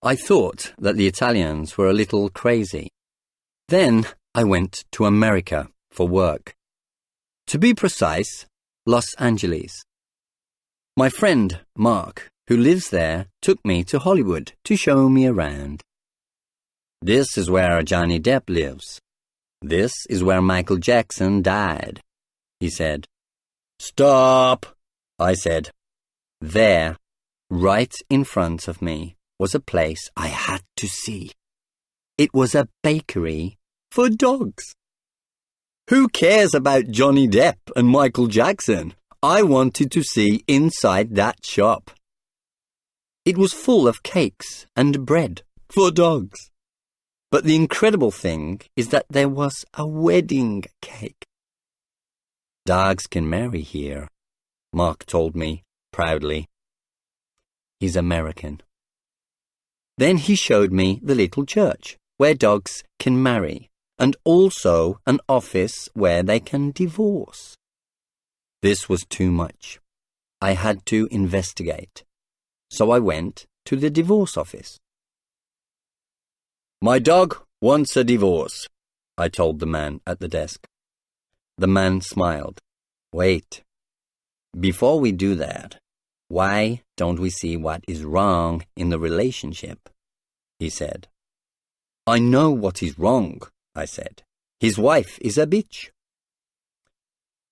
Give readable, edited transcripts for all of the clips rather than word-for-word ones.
I thought that the Italians were a little crazy. Then I went to America for work. To be precise, Los Angeles. My friend, Mark, who lives there, took me to Hollywood to show me around. This is where Johnny Depp lives. This is where Michael Jackson died, he said. Stop, I said. There, right in front of me, was a place I had to see. It was a bakery for dogs. Who cares about Johnny Depp and Michael Jackson? I wanted to see inside that shop. It was full of cakes and bread for dogs. But the incredible thing is that there was a wedding cake. Dogs can marry here, Mark told me proudly. He's American. Then he showed me the little church where dogs can marry, and also an office where they can divorce. This was too much. I had to investigate. So I went to the divorce office. My dog wants a divorce, I told the man at the desk. The man smiled. Wait. Before we do that, why don't we see what is wrong in the relationship? He said. I know what is wrong, I said. His wife is a bitch.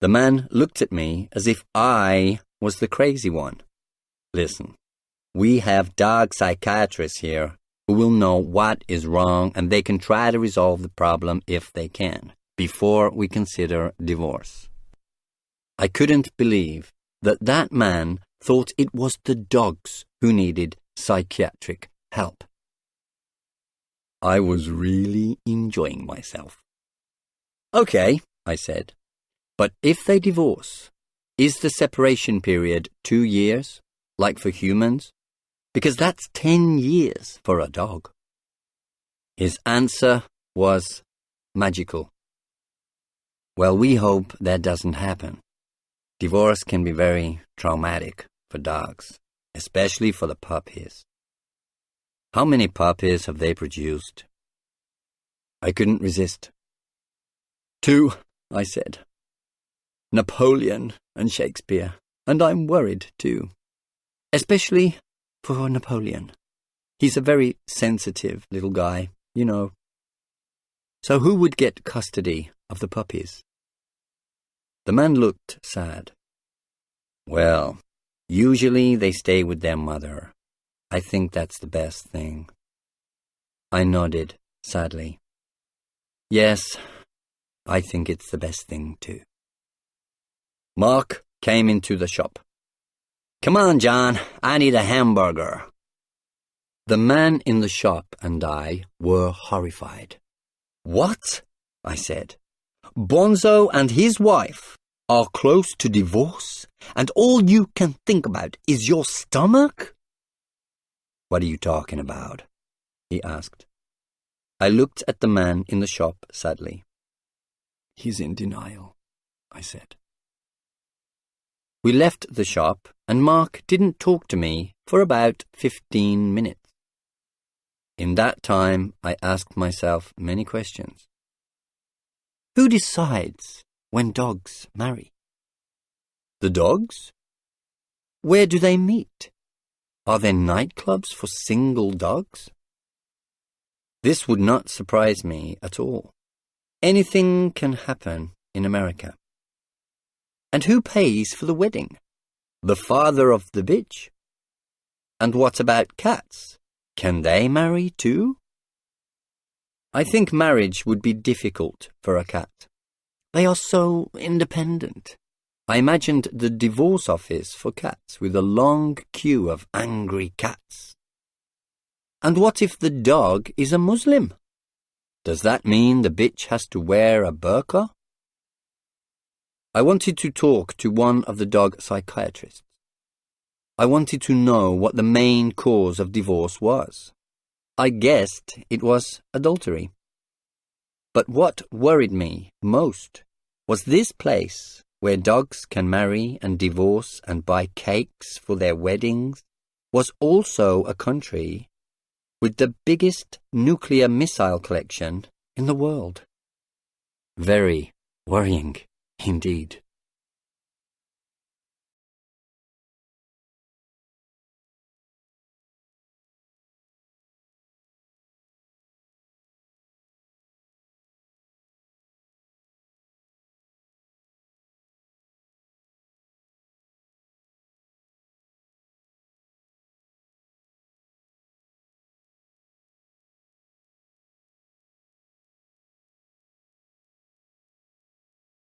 The man looked at me as if I was the crazy one. Listen, we have dog psychiatrists here who will know what is wrong, and they can try to resolve the problem if they can, before we consider divorce. I couldn't believe that that man thought it was the dogs who needed psychiatric help. I was really enjoying myself. Okay, I said, but if they divorce, is the separation period 2 years, like for humans? Because that's 10 years for a dog. His answer was magical. Well, we hope that doesn't happen. Divorce can be very traumatic for dogs, especially for the puppies. How many puppies have they produced? I couldn't resist. 2, I said. Napoleon and Shakespeare, and I'm worried too. Especially for Napoleon. He's a very sensitive little guy, you know. So who would get custody of the puppies? The man looked sad. Well, usually they stay with their mother. I think that's the best thing. I nodded sadly. Yes, I think it's the best thing too. Mark came into the shop. Come on, John, I need a hamburger. The man in the shop and I were horrified. What? I said. Bonzo and his wife are close to divorce, and all you can think about is your stomach? What are you talking about? He asked. I looked at the man in the shop sadly. He's in denial, I said. We left the shop, and Mark didn't talk to me for about 15 minutes. In that time, I asked myself many questions. Who decides when dogs marry? The dogs? Where do they meet? Are there nightclubs for single dogs? This would not surprise me at all. Anything can happen in America. And who pays for the wedding? The father of the bitch? And what about cats? Can they marry too? I think marriage would be difficult for a cat. They are so independent. I imagined the divorce office for cats with a long queue of angry cats. And what if the dog is a Muslim? Does that mean the bitch has to wear a burqa? I wanted to talk to one of the dog psychiatrists. I wanted to know what the main cause of divorce was. I guessed it was adultery. But what worried me most was this place where dogs can marry and divorce and buy cakes for their weddings was also a country with the biggest nuclear missile collection in the world. Very worrying indeed.